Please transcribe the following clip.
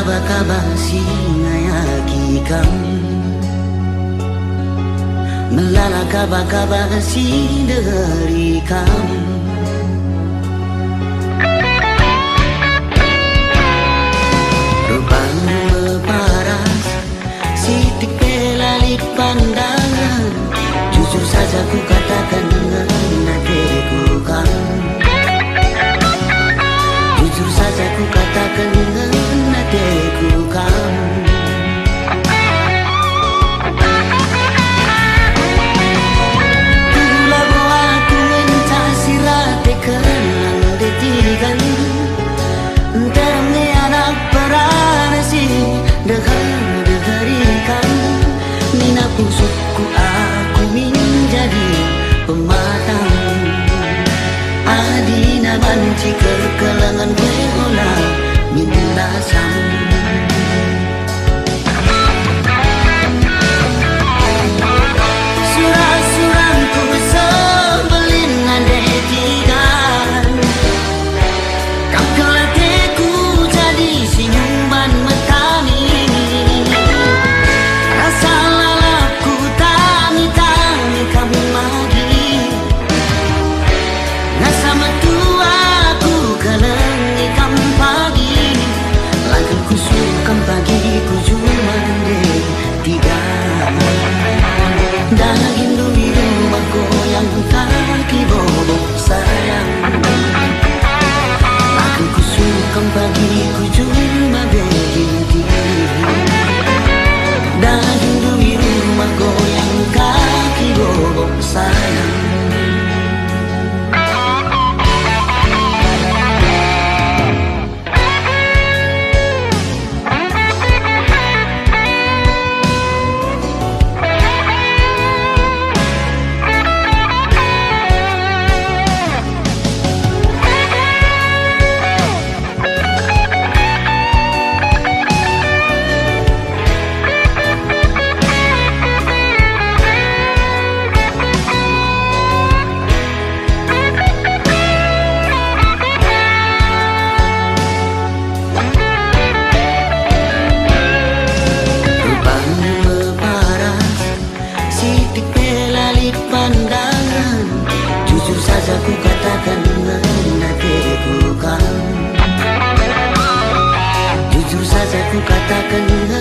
kaba singayaki kam melala kaba si dari kam rupanya paras sitik pelalit pandangan. Jujur saja ku katakan dengan hatiku kan, jujur saja ku katakan dengan hatiku kan. Itulah bahwa aku mencari rate kenang detikan terangnya anak peranasi deharikan mina pusukku aku menjadi pematang adina banci kekelangan beola minlasam. Surat-suratku sebelin adetikan kau kelatiku jadi sinyuman metani. Rasa lalapku tani-tani kamu lagi nasa metuaku kelengi kamu pagi lakan kusukan pagi ku cuma tiga dan rindu di rumah goyang kaki bobok sayang lakan kusukan pagi ku cuma begini dan rindu di rumah goyang kaki bobok sayang. Jujur saja ku katakan dengan hatiku kan, jujur saja ku katakan dengan